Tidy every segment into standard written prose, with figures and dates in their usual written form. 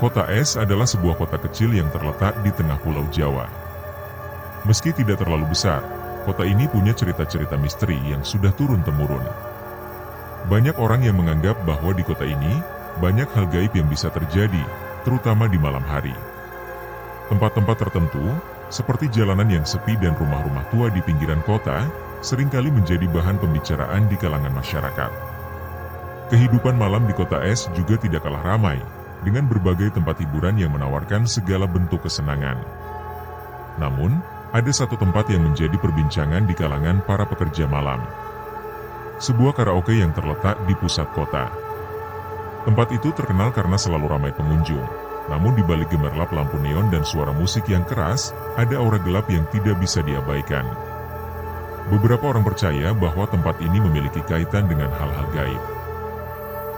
Kota Es adalah sebuah kota kecil yang terletak di tengah Pulau Jawa. Meski tidak terlalu besar, kota ini punya cerita-cerita misteri yang sudah turun-temurun. Banyak orang yang menganggap bahwa di kota ini, banyak hal gaib yang bisa terjadi, terutama di malam hari. Tempat-tempat tertentu, seperti jalanan yang sepi dan rumah-rumah tua di pinggiran kota, seringkali menjadi bahan pembicaraan di kalangan masyarakat. Kehidupan malam di kota Es juga tidak kalah ramai, dengan berbagai tempat hiburan yang menawarkan segala bentuk kesenangan. Namun, ada satu tempat yang menjadi perbincangan di kalangan para pekerja malam. Sebuah karaoke yang terletak di pusat kota. Tempat itu terkenal karena selalu ramai pengunjung. Namun di balik gemerlap lampu neon dan suara musik yang keras, ada aura gelap yang tidak bisa diabaikan. Beberapa orang percaya bahwa tempat ini memiliki kaitan dengan hal-hal gaib.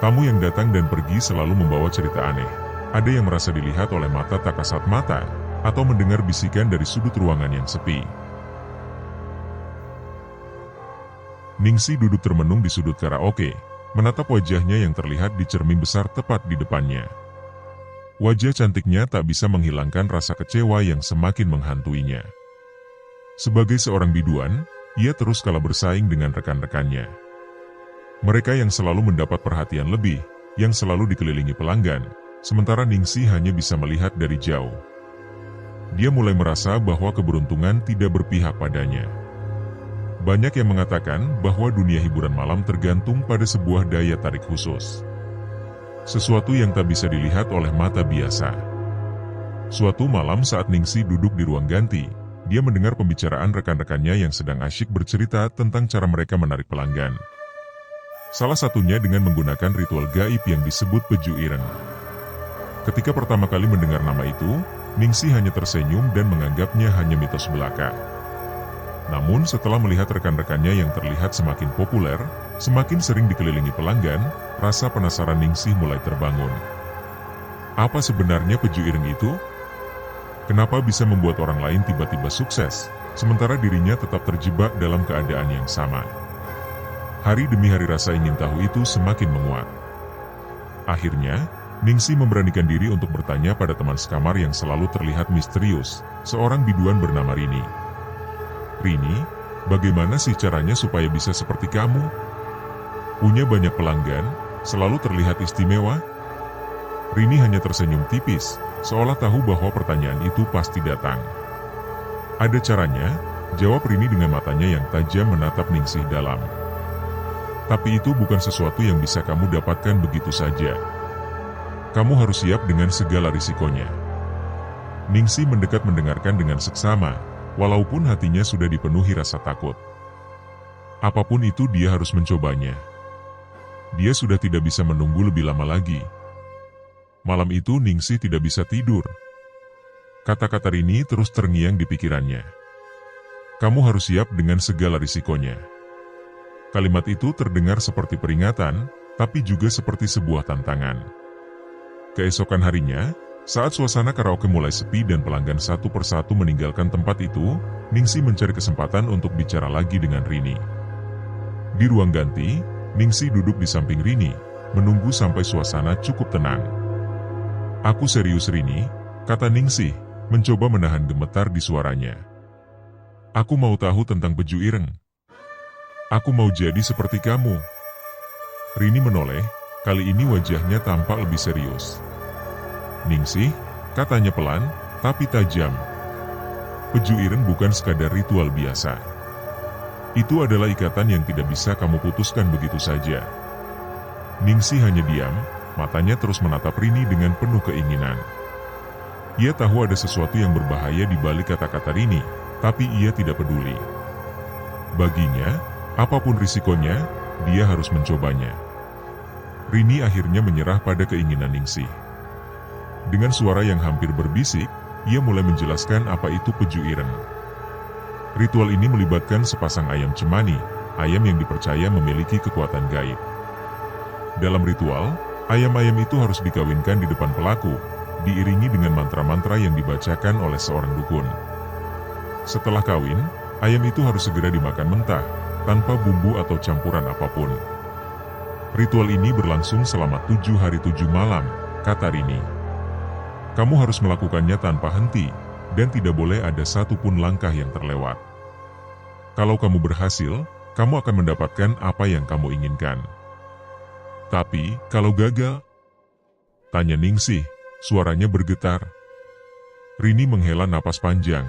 Tamu yang datang dan pergi selalu membawa cerita aneh. Ada yang merasa dilihat oleh mata tak kasat mata, atau mendengar bisikan dari sudut ruangan yang sepi. Ningsih duduk termenung di sudut karaoke, menatap wajahnya yang terlihat di cermin besar tepat di depannya. Wajah cantiknya tak bisa menghilangkan rasa kecewa yang semakin menghantuinya. Sebagai seorang biduan, ia terus kalah bersaing dengan rekan-rekannya. Mereka yang selalu mendapat perhatian lebih, yang selalu dikelilingi pelanggan, sementara Ningsih hanya bisa melihat dari jauh. Dia mulai merasa bahwa keberuntungan tidak berpihak padanya. Banyak yang mengatakan bahwa dunia hiburan malam tergantung pada sebuah daya tarik khusus. Sesuatu yang tak bisa dilihat oleh mata biasa. Suatu malam saat Ningsih duduk di ruang ganti, dia mendengar pembicaraan rekan-rekannya yang sedang asyik bercerita tentang cara mereka menarik pelanggan. Salah satunya dengan menggunakan ritual gaib yang disebut peju ireng. Ketika pertama kali mendengar nama itu, Ningsih hanya tersenyum dan menganggapnya hanya mitos belaka. Namun setelah melihat rekan-rekannya yang terlihat semakin populer, semakin sering dikelilingi pelanggan, rasa penasaran Ningsih mulai terbangun. Apa sebenarnya peju ireng itu? Kenapa bisa membuat orang lain tiba-tiba sukses, sementara dirinya tetap terjebak dalam keadaan yang sama? Hari demi hari rasa ingin tahu itu semakin menguat. Akhirnya, Ningsih memberanikan diri untuk bertanya pada teman sekamar yang selalu terlihat misterius, seorang biduan bernama Rini. Rini, bagaimana sih caranya supaya bisa seperti kamu? Punya banyak pelanggan, selalu terlihat istimewa? Rini hanya tersenyum tipis, seolah tahu bahwa pertanyaan itu pasti datang. Ada caranya, jawab Rini dengan matanya yang tajam menatap Ningsih dalam. Tapi itu bukan sesuatu yang bisa kamu dapatkan begitu saja. Kamu harus siap dengan segala risikonya. Ningsih mendekat mendengarkan dengan seksama, walaupun hatinya sudah dipenuhi rasa takut. Apapun itu dia harus mencobanya. Dia sudah tidak bisa menunggu lebih lama lagi. Malam itu Ningsih tidak bisa tidur. Kata-kata Rini terus terngiang di pikirannya. Kamu harus siap dengan segala risikonya. Kalimat itu terdengar seperti peringatan, tapi juga seperti sebuah tantangan. Keesokan harinya, saat suasana karaoke mulai sepi dan pelanggan satu persatu meninggalkan tempat itu, Ningsih mencari kesempatan untuk bicara lagi dengan Rini. Di ruang ganti, Ningsih duduk di samping Rini, menunggu sampai suasana cukup tenang. Aku serius Rini, kata Ningsih, mencoba menahan gemetar di suaranya. Aku mau tahu tentang peju ireng. Aku mau jadi seperti kamu. Rini menoleh, kali ini wajahnya tampak lebih serius. Ningsih, katanya pelan, tapi tajam. Peju ireng bukan sekadar ritual biasa. Itu adalah ikatan yang tidak bisa kamu putuskan begitu saja. Ningsih hanya diam, matanya terus menatap Rini dengan penuh keinginan. Ia tahu ada sesuatu yang berbahaya di balik kata-kata Rini, tapi ia tidak peduli. Baginya, apapun risikonya, dia harus mencobanya. Rini akhirnya menyerah pada keinginan Ningsih. Dengan suara yang hampir berbisik, ia mulai menjelaskan apa itu peju ireng. Ritual ini melibatkan sepasang ayam cemani, ayam yang dipercaya memiliki kekuatan gaib. Dalam ritual, ayam-ayam itu harus dikawinkan di depan pelaku, diiringi dengan mantra-mantra yang dibacakan oleh seorang dukun. Setelah kawin, ayam itu harus segera dimakan mentah, tanpa bumbu atau campuran apapun. Ritual ini berlangsung selama 7 hari 7 malam, kata Rini. Kamu harus melakukannya tanpa henti, dan tidak boleh ada satupun langkah yang terlewat. Kalau kamu berhasil, kamu akan mendapatkan apa yang kamu inginkan. Tapi, kalau gagal? Tanya Ningsih, suaranya bergetar. Rini menghela napas panjang.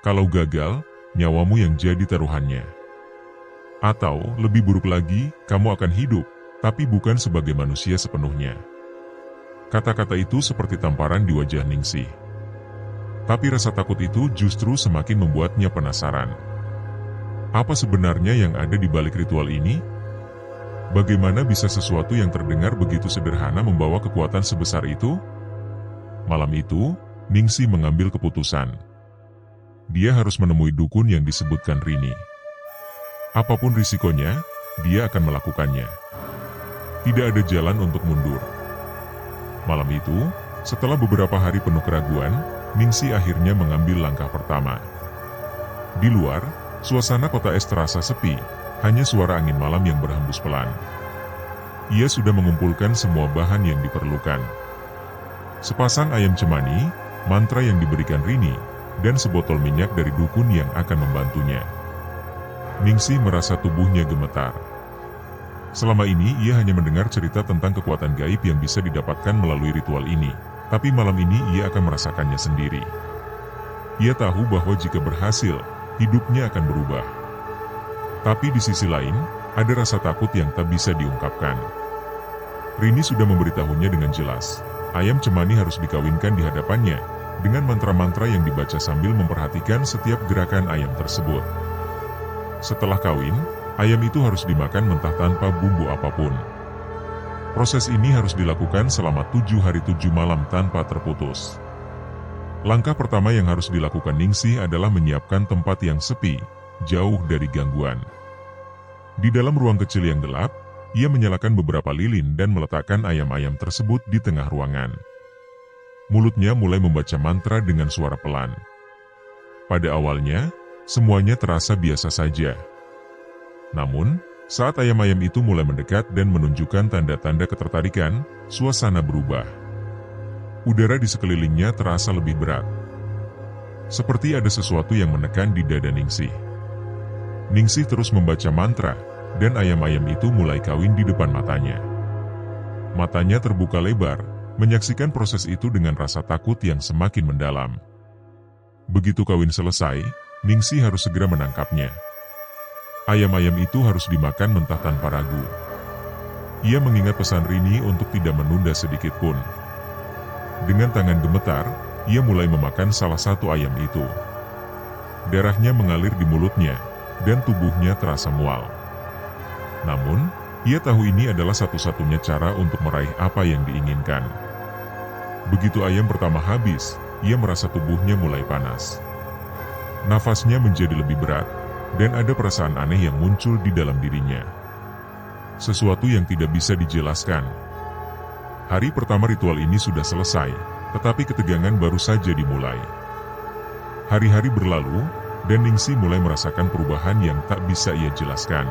Kalau gagal, nyawamu yang jadi taruhannya. Atau, lebih buruk lagi, kamu akan hidup, tapi bukan sebagai manusia sepenuhnya. Kata-kata itu seperti tamparan di wajah Ningsih. Tapi rasa takut itu justru semakin membuatnya penasaran. Apa sebenarnya yang ada di balik ritual ini? Bagaimana bisa sesuatu yang terdengar begitu sederhana membawa kekuatan sebesar itu? Malam itu, Ningsih mengambil keputusan. Dia harus menemui dukun yang disebutkan Rini. Apapun risikonya, dia akan melakukannya. Tidak ada jalan untuk mundur. Malam itu, setelah beberapa hari penuh keraguan, Ningsih akhirnya mengambil langkah pertama. Di luar, suasana kota es terasa sepi, hanya suara angin malam yang berhembus pelan. Ia sudah mengumpulkan semua bahan yang diperlukan. Sepasang ayam cemani, mantra yang diberikan Rini, dan sebotol minyak dari dukun yang akan membantunya. Ningsih merasa tubuhnya gemetar. Selama ini ia hanya mendengar cerita tentang kekuatan gaib yang bisa didapatkan melalui ritual ini, tapi malam ini ia akan merasakannya sendiri. Ia tahu bahwa jika berhasil, hidupnya akan berubah. Tapi di sisi lain, ada rasa takut yang tak bisa diungkapkan. Rini sudah memberitahunya dengan jelas, ayam cemani harus dikawinkan di hadapannya, dengan mantra-mantra yang dibaca sambil memperhatikan setiap gerakan ayam tersebut. Setelah kawin, ayam itu harus dimakan mentah tanpa bumbu apapun. Proses ini harus dilakukan selama 7 hari 7 malam tanpa terputus. Langkah pertama yang harus dilakukan Ningsih adalah menyiapkan tempat yang sepi, jauh dari gangguan. Di dalam ruang kecil yang gelap, ia menyalakan beberapa lilin dan meletakkan ayam-ayam tersebut di tengah ruangan. Mulutnya mulai membaca mantra dengan suara pelan. Pada awalnya, semuanya terasa biasa saja. Namun, saat ayam-ayam itu mulai mendekat dan menunjukkan tanda-tanda ketertarikan, suasana berubah. Udara di sekelilingnya terasa lebih berat. Seperti ada sesuatu yang menekan di dada Ningsih. Ningsih terus membaca mantra, dan ayam-ayam itu mulai kawin di depan matanya. Matanya terbuka lebar, menyaksikan proses itu dengan rasa takut yang semakin mendalam. Begitu kawin selesai, Ningsih harus segera menangkapnya. Ayam-ayam itu harus dimakan mentah tanpa ragu. Ia mengingat pesan Rini untuk tidak menunda sedikit pun. Dengan tangan gemetar, ia mulai memakan salah satu ayam itu. Darahnya mengalir di mulutnya, dan tubuhnya terasa mual. Namun, ia tahu ini adalah satu-satunya cara untuk meraih apa yang diinginkan. Begitu ayam pertama habis, ia merasa tubuhnya mulai panas. Nafasnya menjadi lebih berat, dan ada perasaan aneh yang muncul di dalam dirinya. Sesuatu yang tidak bisa dijelaskan. Hari pertama ritual ini sudah selesai, tetapi ketegangan baru saja dimulai. Hari-hari berlalu, dan Ningsih mulai merasakan perubahan yang tak bisa ia jelaskan.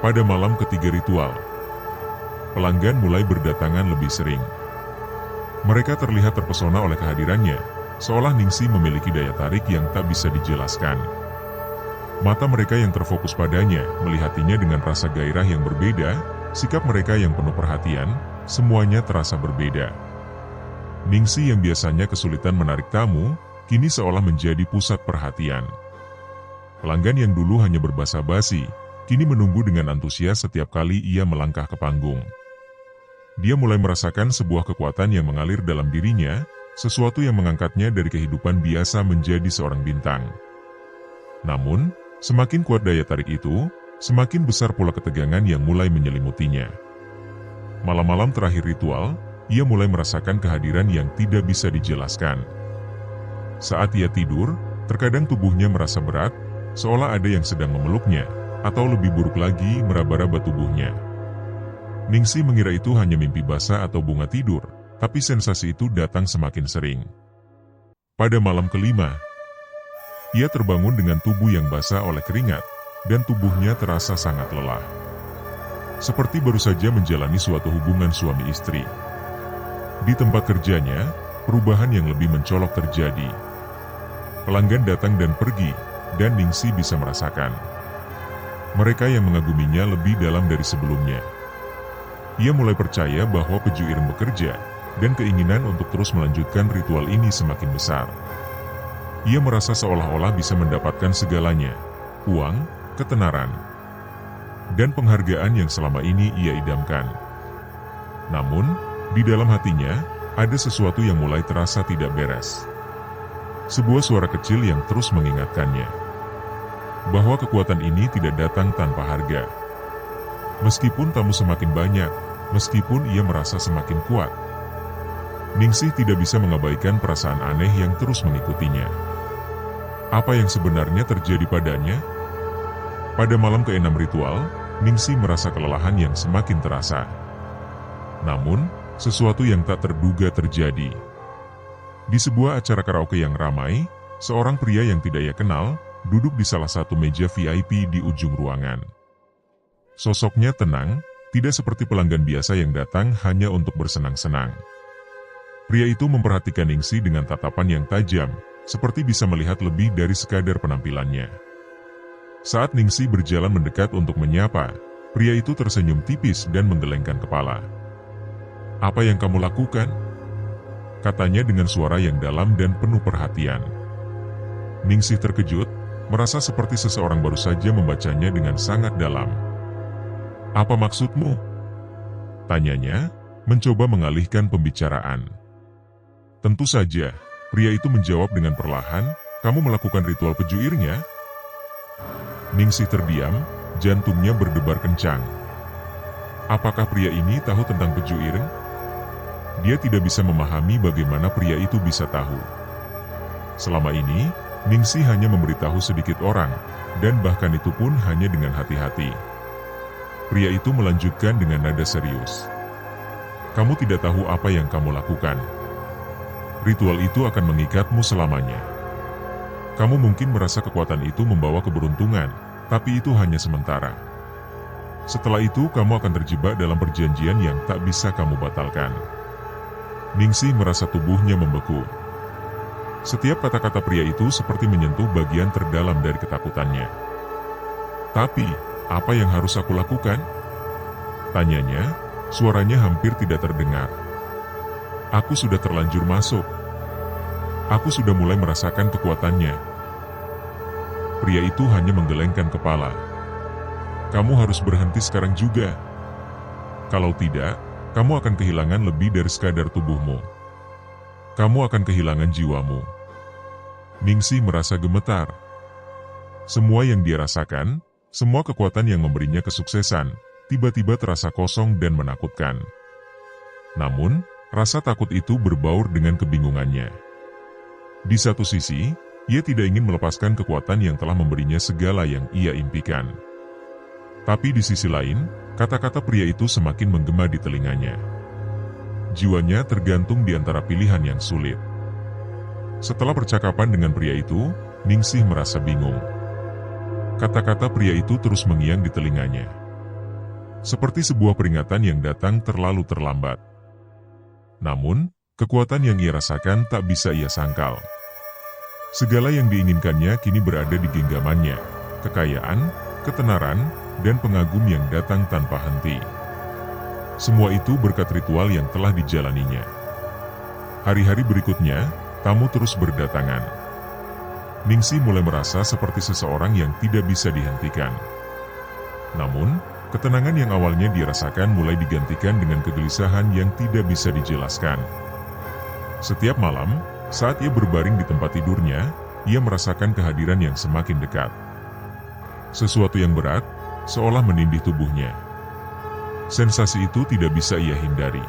Pada malam ketiga ritual, pelanggan mulai berdatangan lebih sering. Mereka terlihat terpesona oleh kehadirannya, seolah Ningsih memiliki daya tarik yang tak bisa dijelaskan. Mata mereka yang terfokus padanya melihatinya dengan rasa gairah yang berbeda, sikap mereka yang penuh perhatian, semuanya terasa berbeda. Ningsih yang biasanya kesulitan menarik tamu, kini seolah menjadi pusat perhatian. Pelanggan yang dulu hanya berbasa-basi, kini menunggu dengan antusias setiap kali ia melangkah ke panggung. Dia mulai merasakan sebuah kekuatan yang mengalir dalam dirinya, sesuatu yang mengangkatnya dari kehidupan biasa menjadi seorang bintang. Namun, semakin kuat daya tarik itu, semakin besar pula ketegangan yang mulai menyelimutinya. Malam-malam terakhir ritual, ia mulai merasakan kehadiran yang tidak bisa dijelaskan. Saat ia tidur, terkadang tubuhnya merasa berat, seolah ada yang sedang memeluknya, atau lebih buruk lagi meraba-raba tubuhnya. Ningsih mengira itu hanya mimpi basah atau bunga tidur, tapi sensasi itu datang semakin sering. Pada malam kelima, ia terbangun dengan tubuh yang basah oleh keringat, dan tubuhnya terasa sangat lelah. Seperti baru saja menjalani suatu hubungan suami istri. Di tempat kerjanya, perubahan yang lebih mencolok terjadi. Pelanggan datang dan pergi, dan Ningsih bisa merasakan. Mereka yang mengaguminya lebih dalam dari sebelumnya. Ia mulai percaya bahwa Peju Ireng bekerja, dan keinginan untuk terus melanjutkan ritual ini semakin besar. Ia merasa seolah-olah bisa mendapatkan segalanya, uang, ketenaran, dan penghargaan yang selama ini ia idamkan. Namun, di dalam hatinya, ada sesuatu yang mulai terasa tidak beres. Sebuah suara kecil yang terus mengingatkannya bahwa kekuatan ini tidak datang tanpa harga. Meskipun tamu semakin banyak, meskipun ia merasa semakin kuat, Ningsih tidak bisa mengabaikan perasaan aneh yang terus mengikutinya. Apa yang sebenarnya terjadi padanya? Pada malam ke-6 ritual, Ningsih merasa kelelahan yang semakin terasa. Namun, sesuatu yang tak terduga terjadi. Di sebuah acara karaoke yang ramai, seorang pria yang tidak ia kenal, duduk di salah satu meja VIP di ujung ruangan. Sosoknya tenang, tidak seperti pelanggan biasa yang datang hanya untuk bersenang-senang. Pria itu memperhatikan Ningsih dengan tatapan yang tajam, seperti bisa melihat lebih dari sekadar penampilannya. Saat Ningsih berjalan mendekat untuk menyapa, pria itu tersenyum tipis dan menggelengkan kepala. "Apa yang kamu lakukan?" katanya dengan suara yang dalam dan penuh perhatian. Ningsih terkejut, merasa seperti seseorang baru saja membacanya dengan sangat dalam. "Apa maksudmu?" tanyanya, mencoba mengalihkan pembicaraan. Tentu saja, pria itu menjawab dengan perlahan, "Kamu melakukan ritual Peju Ireng ya?" Ningsih terdiam, jantungnya berdebar kencang. Apakah pria ini tahu tentang Peju Ireng? Dia tidak bisa memahami bagaimana pria itu bisa tahu. Selama ini, Ningsih hanya memberitahu sedikit orang, dan bahkan itu pun hanya dengan hati-hati. Pria itu melanjutkan dengan nada serius. "Kamu tidak tahu apa yang kamu lakukan. Ritual itu akan mengikatmu selamanya. Kamu mungkin merasa kekuatan itu membawa keberuntungan, tapi itu hanya sementara. Setelah itu kamu akan terjebak dalam perjanjian yang tak bisa kamu batalkan." Ningsih merasa tubuhnya membeku. Setiap kata-kata pria itu seperti menyentuh bagian terdalam dari ketakutannya. "Tapi, apa yang harus aku lakukan?" tanyanya, suaranya hampir tidak terdengar. "Aku sudah terlanjur masuk. Aku sudah mulai merasakan kekuatannya." Pria itu hanya menggelengkan kepala. "Kamu harus berhenti sekarang juga. Kalau tidak, kamu akan kehilangan lebih dari sekadar tubuhmu. Kamu akan kehilangan jiwamu." Ningsih merasa gemetar. Semua yang dia rasakan, semua kekuatan yang memberinya kesuksesan, tiba-tiba terasa kosong dan menakutkan. Namun, rasa takut itu berbaur dengan kebingungannya. Di satu sisi, ia tidak ingin melepaskan kekuatan yang telah memberinya segala yang ia impikan. Tapi di sisi lain, kata-kata pria itu semakin menggema di telinganya. Jiwanya tergantung di antara pilihan yang sulit. Setelah percakapan dengan pria itu, Ningsih merasa bingung. Kata-kata pria itu terus mengiang di telinganya. Seperti sebuah peringatan yang datang terlalu terlambat. Namun, kekuatan yang ia rasakan tak bisa ia sangkal. Segala yang diinginkannya kini berada di genggamannya, kekayaan, ketenaran, dan pengagum yang datang tanpa henti. Semua itu berkat ritual yang telah dijalaninya. Hari-hari berikutnya, tamu terus berdatangan. Ningsih mulai merasa seperti seseorang yang tidak bisa dihentikan. Namun, ketenangan yang awalnya dirasakan mulai digantikan dengan kegelisahan yang tidak bisa dijelaskan. Setiap malam, saat ia berbaring di tempat tidurnya, ia merasakan kehadiran yang semakin dekat. Sesuatu yang berat, seolah menindih tubuhnya. Sensasi itu tidak bisa ia hindari.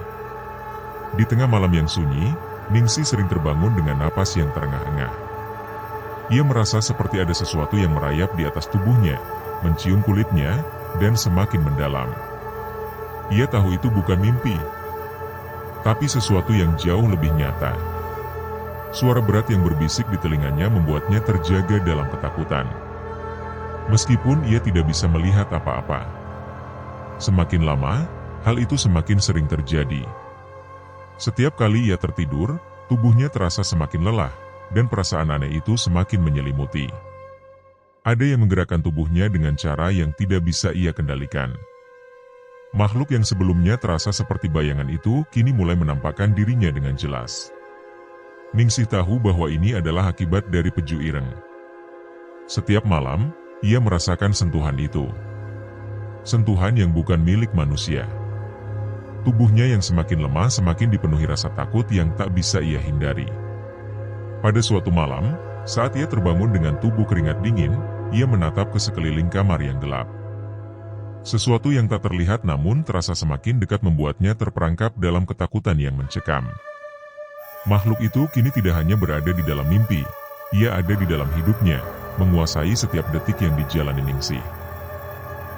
Di tengah malam yang sunyi, Ningsih sering terbangun dengan napas yang terengah-engah. Ia merasa seperti ada sesuatu yang merayap di atas tubuhnya, mencium kulitnya, dan semakin mendalam. Ia tahu itu bukan mimpi, tapi sesuatu yang jauh lebih nyata. Suara berat yang berbisik di telinganya membuatnya terjaga dalam ketakutan. Meskipun ia tidak bisa melihat apa-apa. Semakin lama, hal itu semakin sering terjadi. Setiap kali ia tertidur, tubuhnya terasa semakin lelah, dan perasaan aneh itu semakin menyelimuti. Ada yang menggerakkan tubuhnya dengan cara yang tidak bisa ia kendalikan. Makhluk yang sebelumnya terasa seperti bayangan itu kini mulai menampakkan dirinya dengan jelas. Ningsih tahu bahwa ini adalah akibat dari Peju Ireng. Setiap malam, ia merasakan sentuhan itu. Sentuhan yang bukan milik manusia. Tubuhnya yang semakin lemah semakin dipenuhi rasa takut yang tak bisa ia hindari. Pada suatu malam, saat ia terbangun dengan tubuh keringat dingin, ia menatap ke sekeliling kamar yang gelap. Sesuatu yang tak terlihat namun terasa semakin dekat membuatnya terperangkap dalam ketakutan yang mencekam. Makhluk itu kini tidak hanya berada di dalam mimpi, ia ada di dalam hidupnya, menguasai setiap detik yang dijalani Ningsih.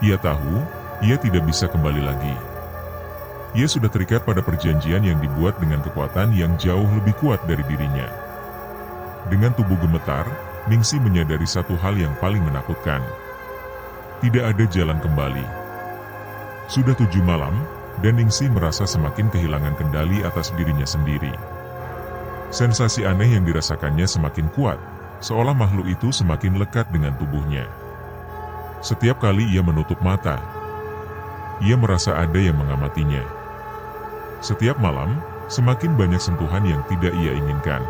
Ia tahu, ia tidak bisa kembali lagi. Ia sudah terikat pada perjanjian yang dibuat dengan kekuatan yang jauh lebih kuat dari dirinya. Dengan tubuh gemetar, Ningsih menyadari satu hal yang paling menakutkan. Tidak ada jalan kembali. Sudah 7 malam, dan Ningsih merasa semakin kehilangan kendali atas dirinya sendiri. Sensasi aneh yang dirasakannya semakin kuat, seolah makhluk itu semakin lekat dengan tubuhnya. Setiap kali ia menutup mata, ia merasa ada yang mengamatinya. Setiap malam, semakin banyak sentuhan yang tidak ia inginkan.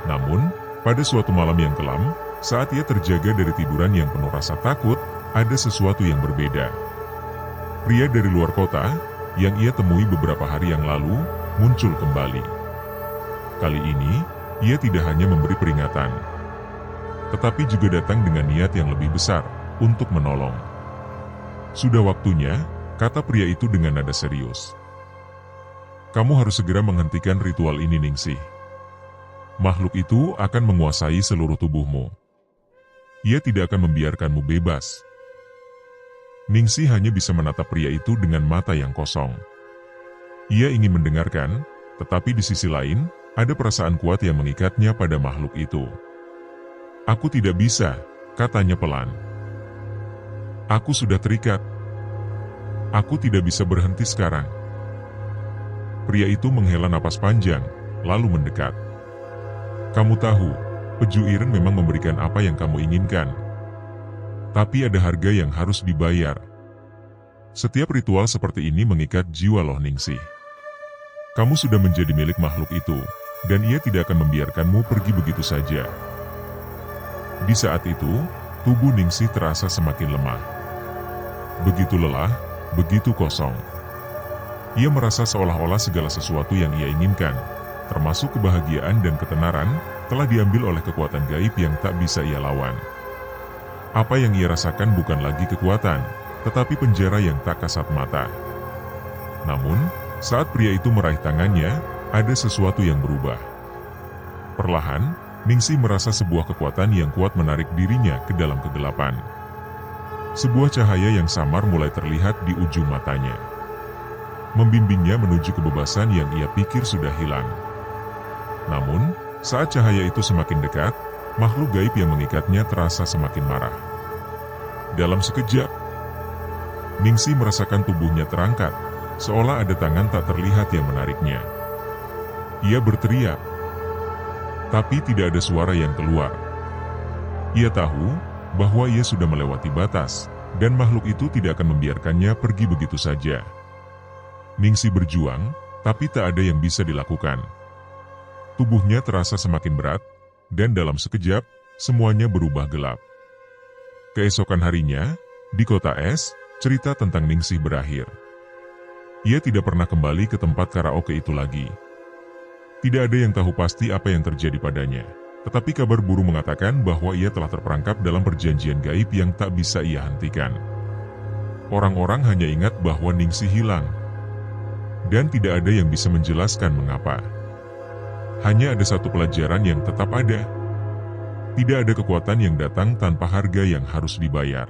Namun, pada suatu malam yang kelam, saat ia terjaga dari tiduran yang penuh rasa takut, ada sesuatu yang berbeda. Pria dari luar kota, yang ia temui beberapa hari yang lalu, muncul kembali. Kali ini, ia tidak hanya memberi peringatan, tetapi juga datang dengan niat yang lebih besar, untuk menolong. Sudah waktunya, kata pria itu dengan nada serius. Kamu harus segera menghentikan ritual ini, Ningsih. Makhluk itu akan menguasai seluruh tubuhmu. Ia tidak akan membiarkanmu bebas. Ningsih hanya bisa menatap pria itu dengan mata yang kosong. Ia ingin mendengarkan, tetapi di sisi lain, ada perasaan kuat yang mengikatnya pada makhluk itu. Aku tidak bisa, katanya pelan. Aku sudah terikat. Aku tidak bisa berhenti sekarang. Pria itu menghela napas panjang, lalu mendekat. Kamu tahu, Peju Ireng memang memberikan apa yang kamu inginkan. Tapi ada harga yang harus dibayar. Setiap ritual seperti ini mengikat jiwa loh, Ningsih. Kamu sudah menjadi milik makhluk itu, dan ia tidak akan membiarkanmu pergi begitu saja. Di saat itu, tubuh Ningsih terasa semakin lemah. Begitu lelah, begitu kosong. Ia merasa seolah-olah segala sesuatu yang ia inginkan, termasuk kebahagiaan dan ketenaran, telah diambil oleh kekuatan gaib yang tak bisa ia lawan. Apa yang ia rasakan bukan lagi kekuatan, tetapi penjara yang tak kasat mata. Namun, saat pria itu meraih tangannya, ada sesuatu yang berubah. Perlahan, Ningsih merasa sebuah kekuatan yang kuat menarik dirinya ke dalam kegelapan. Sebuah cahaya yang samar mulai terlihat di ujung matanya, membimbingnya menuju kebebasan yang ia pikir sudah hilang. Namun, saat cahaya itu semakin dekat, makhluk gaib yang mengikatnya terasa semakin marah. Dalam sekejap, Ningsih merasakan tubuhnya terangkat, seolah ada tangan tak terlihat yang menariknya. Ia berteriak, tapi tidak ada suara yang keluar. Ia tahu bahwa ia sudah melewati batas, dan makhluk itu tidak akan membiarkannya pergi begitu saja. Ningsih berjuang, tapi tak ada yang bisa dilakukan. Tubuhnya terasa semakin berat, dan dalam sekejap, semuanya berubah gelap. Keesokan harinya, di kota es, cerita tentang Ningsih berakhir. Ia tidak pernah kembali ke tempat karaoke itu lagi. Tidak ada yang tahu pasti apa yang terjadi padanya, tetapi kabar burung mengatakan bahwa ia telah terperangkap dalam perjanjian gaib yang tak bisa ia hentikan. Orang-orang hanya ingat bahwa Ningsih hilang, dan tidak ada yang bisa menjelaskan mengapa. Hanya ada satu pelajaran yang tetap ada. Tidak ada kekuatan yang datang tanpa harga yang harus dibayar.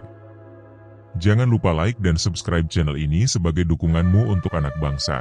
Jangan lupa like dan subscribe channel ini sebagai dukunganmu untuk anak bangsa.